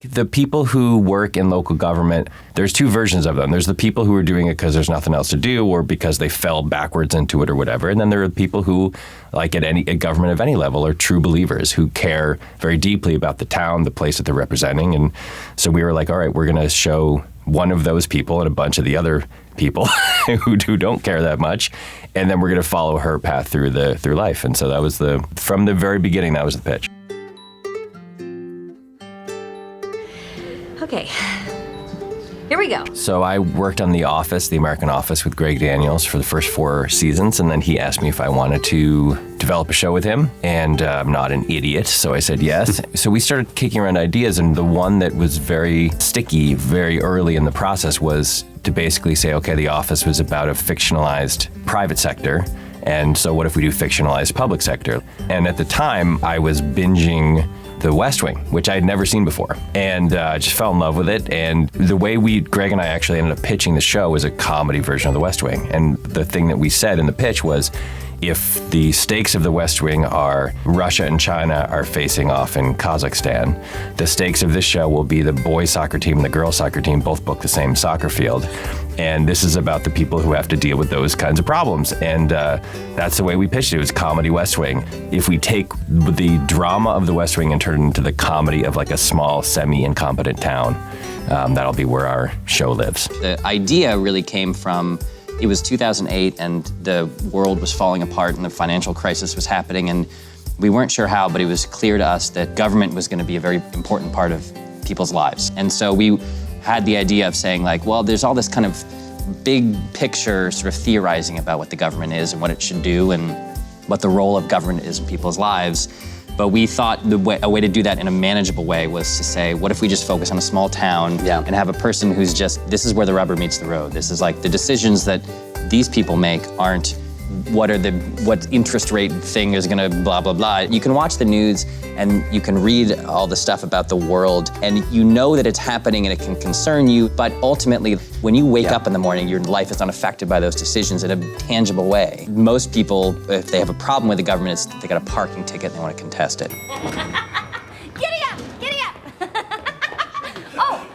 The people who work in local government, there's two versions of them. There's the people who are doing it because there's nothing else to do or because they fell backwards into it or whatever. And then there are people who, like at government of any level, are true believers who care very deeply about the town, the place that they're representing. And so we were like, all right, we're going to show one of those people and a bunch of the other people who don't care that much. And then we're going to follow her path through life. And so that was from the very beginning, that was the pitch. Okay, here we go. So I worked on The Office, the American Office, with Greg Daniels for the first 4 seasons, and then he asked me if I wanted to develop a show with him, and I'm not an idiot, so I said yes. So we started kicking around ideas, and the one that was very sticky very early in the process was to basically say, okay, The Office was about a fictionalized private sector, and so what if we do fictionalized public sector? And at the time, I was binging The West Wing, which I had never seen before, and just fell in love with it. And the way Greg and I actually ended up pitching the show was a comedy version of The West Wing. And the thing that we said in the pitch was, if the stakes of The West Wing are Russia and China are facing off in Kazakhstan, the stakes of this show will be the boys soccer team and the girls soccer team both book the same soccer field. And this is about the people who have to deal with those kinds of problems. And that's the way we pitched it. It was comedy West Wing. If we take the drama of The West Wing and turn it into the comedy of like a small, semi-incompetent town, that'll be where our show lives. The idea really came from, it was 2008 and the world was falling apart and the financial crisis was happening, and we weren't sure how, but it was clear to us that government was going to be a very important part of people's lives. And so we had the idea of saying, like, well, there's all this kind of big picture sort of theorizing about what the government is and what it should do and what the role of government is in people's lives. But we thought a way to do that in a manageable way was to say, what if we just focus on a small town and have a person who's just, this is where the rubber meets the road. This is like the decisions that these people make aren't what interest rate thing is gonna blah, blah, blah. You can watch the news and you can read all the stuff about the world and you know that it's happening and it can concern you, but ultimately when you wake up in the morning, your life is unaffected by those decisions in a tangible way. Most people, if they have a problem with the government, it's they got a parking ticket and they want to contest it. Giddy up, giddy up. Oh,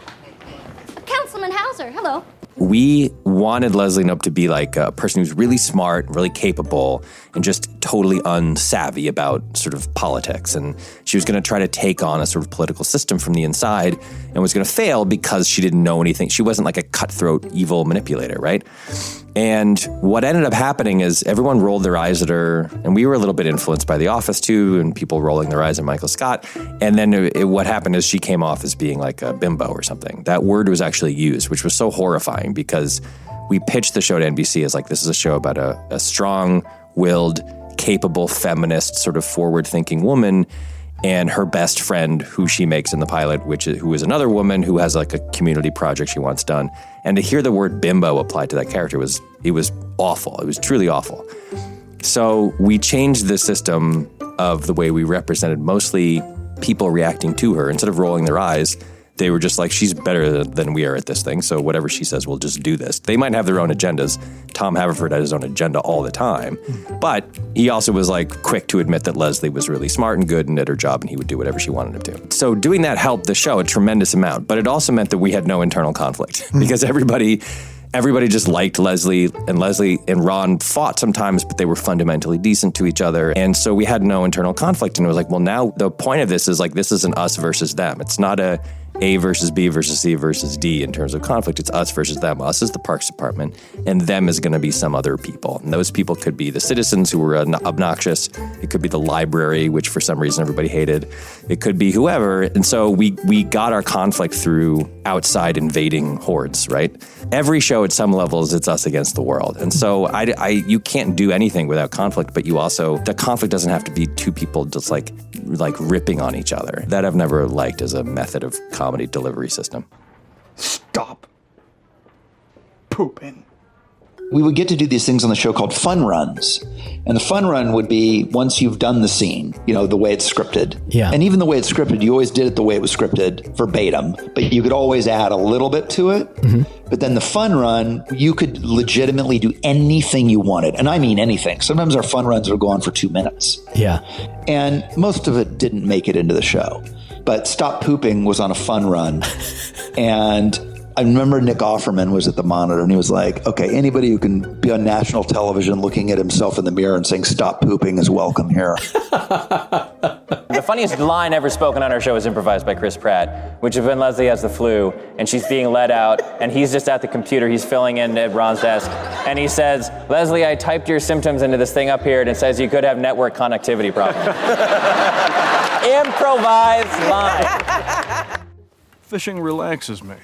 Councilman Hauser, hello. We wanted Leslie Knope to be like a person who's really smart, really capable, and just totally unsavvy about sort of politics. And she was going to try to take on a sort of political system from the inside and was going to fail because she didn't know anything. She wasn't like a cutthroat, evil manipulator, right? And what ended up happening is everyone rolled their eyes at her, and we were a little bit influenced by The Office too, and people rolling their eyes at Michael Scott. And then what happened is she came off as being like a bimbo or something. That word was actually used, which was so horrifying because we pitched the show to NBC as like, this is a show about a strong-willed, capable, feminist, sort of forward-thinking woman and her best friend who she makes in the pilot, who is another woman who has like a community project she wants done. And to hear the word bimbo applied to that character was awful. It was truly awful. So we changed the system of the way we represented mostly people reacting to her. Instead of rolling their eyes, they were just like, she's better than we are at this thing, so whatever she says, we'll just do this. They might have their own agendas. Tom Haverford had his own agenda all the time, but he also was like quick to admit that Leslie was really smart and good and did her job and he would do whatever she wanted him to. So doing that helped the show a tremendous amount, but it also meant that we had no internal conflict because everybody just liked Leslie and Ron fought sometimes, but they were fundamentally decent to each other. And so we had no internal conflict. And it was like, well, now the point of this is like, this is an us versus them. It's not a versus B versus C versus D in terms of conflict. It's us versus them. Us is the Parks Department, and them is going to be some other people. And those people could be the citizens who were obnoxious. It could be the library, which for some reason everybody hated. It could be whoever. And so we got our conflict through outside invading hordes, right? Every show at some levels, it's us against the world. And so you can't do anything without conflict, but the conflict doesn't have to be two people just like ripping on each other. That I've never liked as a method of comedy delivery system. Stop pooping. We would get to do these things on the show called fun runs. And the fun run would be once you've done the scene, the way it's scripted. Yeah. And even the way it's scripted, you always did it the way it was scripted, verbatim. But you could always add a little bit to it. Mm-hmm. But then the fun run, you could legitimately do anything you wanted. And I mean anything. Sometimes our fun runs would go on for 2 minutes. Yeah. And most of it didn't make it into the show. But Stop Pooping was on a fun run. And I remember Nick Offerman was at the monitor, and he was like, okay, anybody who can be on national television looking at himself in the mirror and saying, stop pooping is welcome here. The funniest line ever spoken on our show was improvised by Chris Pratt, which is when Leslie has the flu, and she's being let out, and he's just at the computer, he's filling in at Ron's desk, and he says, Leslie, I typed your symptoms into this thing up here, and it says you could have network connectivity problems. Improvised line. Fishing relaxes me.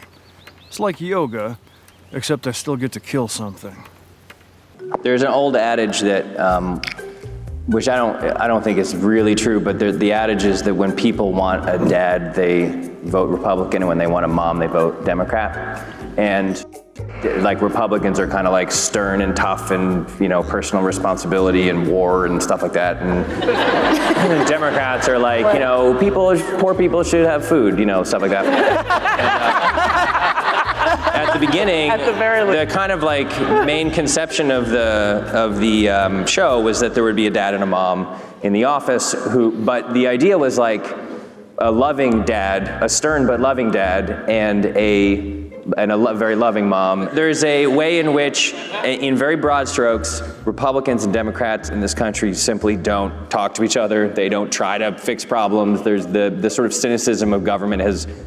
It's like yoga, except I still get to kill something. There's an old adage that, which I don't think is really true, but the adage is that when people want a dad, they vote Republican, and when they want a mom, they vote Democrat. And like Republicans are kind of like stern and tough and, personal responsibility and war and stuff like that. And Democrats are like, poor people should have food, stuff like that. And, at the beginning, the kind of like main conception of the show was that there would be a dad and a mom in the office but the idea was like a loving dad, a stern but loving dad, and a very loving mom. There's a way in which, in very broad strokes, Republicans and Democrats in this country simply don't talk to each other. They don't try to fix problems. There's the sort of cynicism of government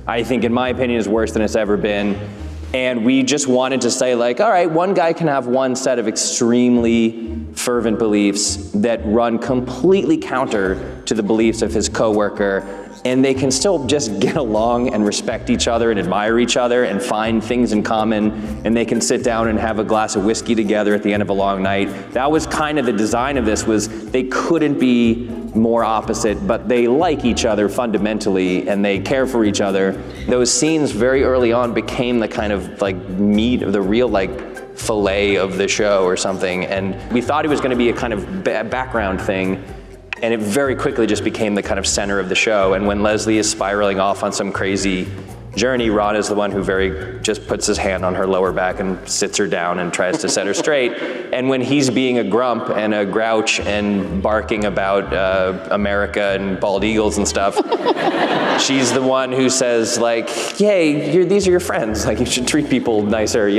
I think, in my opinion, is worse than it's ever been. And we just wanted to say, like, all right, one guy can have one set of extremely fervent beliefs that run completely counter to the beliefs of his coworker, and they can still just get along and respect each other and admire each other and find things in common, and they can sit down and have a glass of whiskey together at the end of a long night. That was kind of the design of this, was they couldn't be more opposite, but they like each other fundamentally and they care for each other. Those scenes very early on became the kind of like meat of the real like fillet of the show or something, and we thought it was going to be a kind of background thing, and it very quickly just became the kind of center of the show. And when Leslie is spiraling off on some crazy journey, Ron is the one who just puts his hand on her lower back and sits her down and tries to set her straight. And when he's being a grump and a grouch and barking about America and bald eagles and stuff, she's the one who says, like, hey, these are your friends. Like, you should treat people nicer,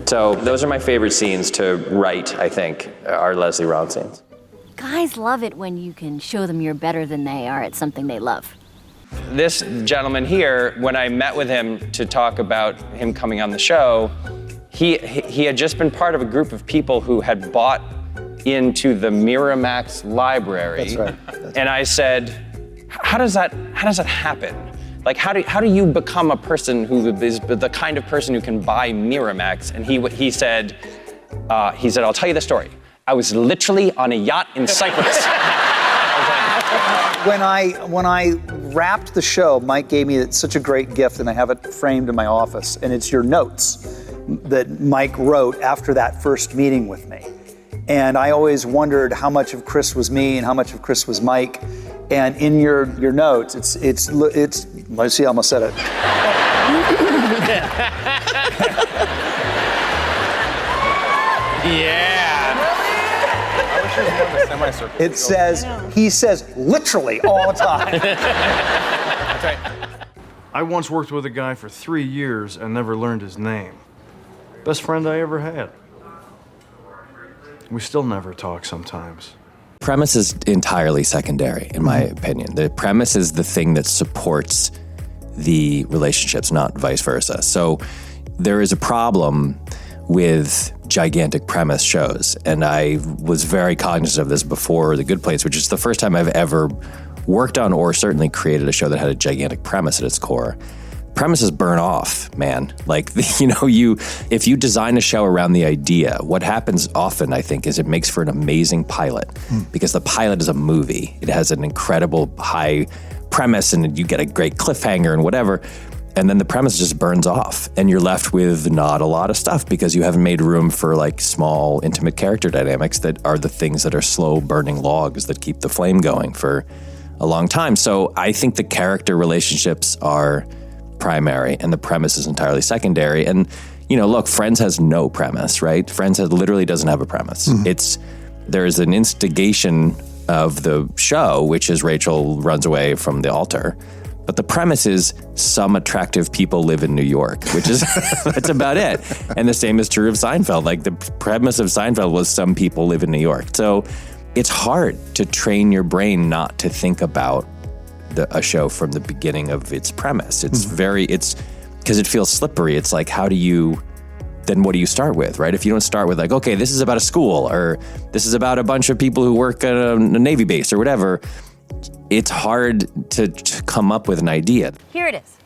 So those are my favorite scenes to write, I think, are Leslie Ron scenes. Guys love it when you can show them you're better than they are at something they love. This gentleman here, when I met with him to talk about him coming on the show, he had just been part of a group of people who had bought into the Miramax library. That's right. And I said, how does that happen? Like, how do you become a person who is the kind of person who can buy Miramax? And he said, I'll tell you the story. I was literally on a yacht in Cyprus. When I wrapped the show, Mike gave me such a great gift, and I have it framed in my office, and it's your notes that Mike wrote after that first meeting with me. And I always wondered how much of Chris was me and how much of Chris was Mike. And in your notes, it's let's see, I almost said it. Yeah. It says, he says literally all the time. That's right. I once worked with a guy for 3 years and never learned his name. Best friend I ever had. We still never talk sometimes. Premise is entirely secondary, in my opinion. The premise is the thing that supports the relationships, not vice versa. So there is a problem with gigantic premise shows, and I was very cognizant of this before The Good Place, which is the first time I've ever worked on or certainly created a show that had a gigantic premise at its core. Premises burn off, man. Like, if you design a show around the idea, what happens often, I think, is it makes for an amazing pilot because the pilot is a movie. It has an incredible high premise and you get a great cliffhanger and whatever. And then the premise just burns off and you're left with not a lot of stuff because you haven't made room for like small, intimate character dynamics that are the things that are slow burning logs that keep the flame going for a long time. So I think the character relationships are primary and the premise is entirely secondary. And, look, Friends has no premise, right? Friends literally doesn't have a premise. There's an instigation of the show, which is Rachel runs away from the altar. But the premise is some attractive people live in New York, which is, that's about it. And the same is true of Seinfeld. Like the premise of Seinfeld was some people live in New York. So it's hard to train your brain not to think about a show from the beginning of its premise. It's because it feels slippery. It's like, what do you start with, right? If you don't start with like, okay, this is about a school, or this is about a bunch of people who work at a Navy base or whatever, it's hard to come up with an idea. Here it is.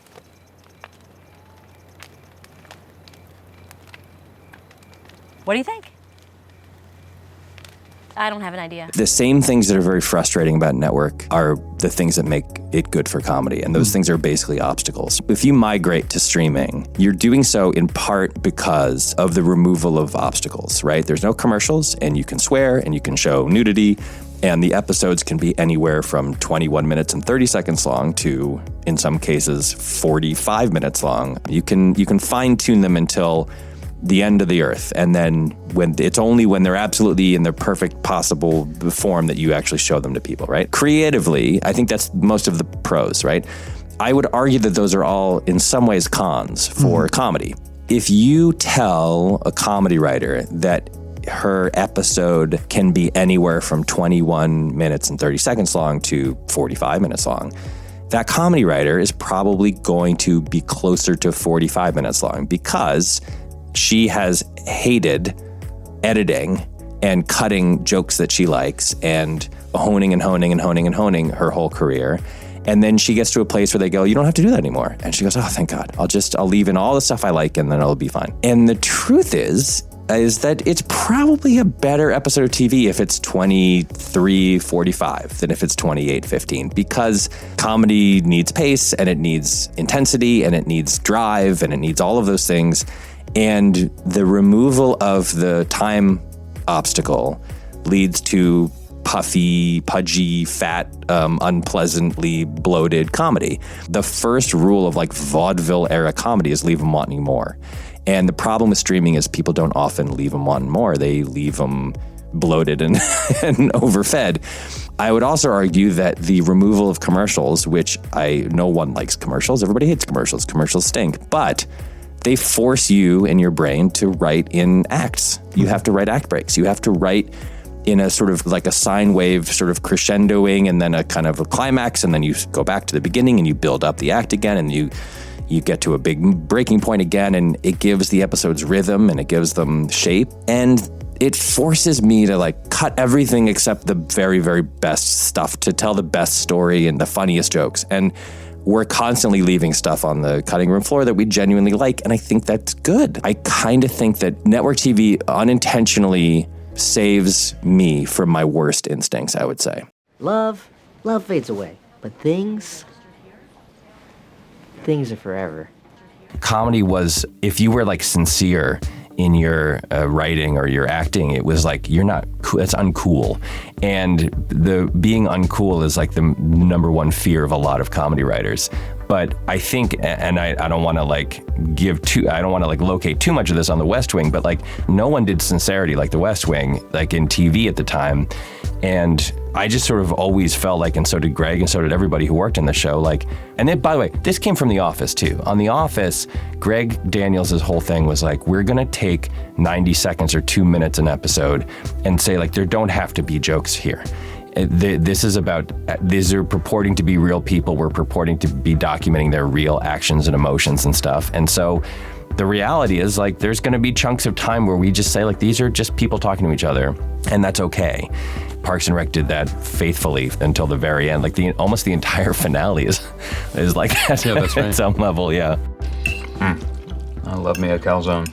What do you think? I don't have an idea. The same things that are very frustrating about network are the things that make it good for comedy. And those things are basically obstacles. If you migrate to streaming, you're doing so in part because of the removal of obstacles, right? There's no commercials, and you can swear, and you can show nudity, and the episodes can be anywhere from 21 minutes and 30 seconds long to, in some cases, 45 minutes long. You can fine tune them until the end of the earth. And then it's only when they're absolutely in their perfect possible form that you actually show them to people, right? Creatively, I think that's most of the pros, right? I would argue that those are all in some ways cons for comedy. If you tell a comedy writer that her episode can be anywhere from 21 minutes and 30 seconds long to 45 minutes long, that comedy writer is probably going to be closer to 45 minutes long because she has hated editing and cutting jokes that she likes and honing her whole career. And then she gets to a place where they go, you don't have to do that anymore. And she goes, oh, thank God. I'll leave in all the stuff I like and then it'll be fine. And the truth is that it's probably a better episode of TV if it's 23:45 than if it's 28:15, because comedy needs pace and it needs intensity and it needs drive and it needs all of those things. And the removal of the time obstacle leads to puffy, pudgy, fat, unpleasantly bloated comedy. The first rule of like vaudeville era comedy is leave them wanting more. And the problem with streaming is people don't often leave them wanting more. They leave them bloated and, and overfed. I would also argue that the removal of commercials, which no one likes commercials. Everybody hates commercials. Commercials stink. But they force you in your brain to write in acts. You have to write act breaks. You have to write in a sort of like a sine wave sort of crescendoing and then a kind of a climax, and then you go back to the beginning and you build up the act again, and you get to a big breaking point again, and it gives the episodes rhythm and it gives them shape. And it forces me to like cut everything except the very, very best stuff to tell the best story and the funniest jokes. And we're constantly leaving stuff on the cutting room floor that we genuinely like, and I think that's good. I kind of think that network TV unintentionally saves me from my worst instincts, I would say. Love fades away, but things are forever. Comedy was, if you were like sincere in your writing or your acting, it was like, you're not cool, it's uncool. And the being uncool is like the number one fear of a lot of comedy writers. But I think, and I don't want to like I don't want to like locate too much of this on The West Wing, but like no one did sincerity like The West Wing, like in TV at the time. And I just sort of always felt like, and so did Greg, and so did everybody who worked in the show, like, and then, by the way, this came from The Office too. On The Office, Greg Daniels' whole thing was like, we're going to take 90 seconds or 2 minutes an episode and say like, there don't have to be jokes here. This is about, these are purporting to be real people. We're purporting to be documenting their real actions and emotions and stuff. And so the reality is like, there's going to be chunks of time where we just say like, these are just people talking to each other, and that's okay. Parks and Rec did that faithfully until the very end. Like almost the entire finale is like that, that's right. At some level, yeah. I love me a calzone.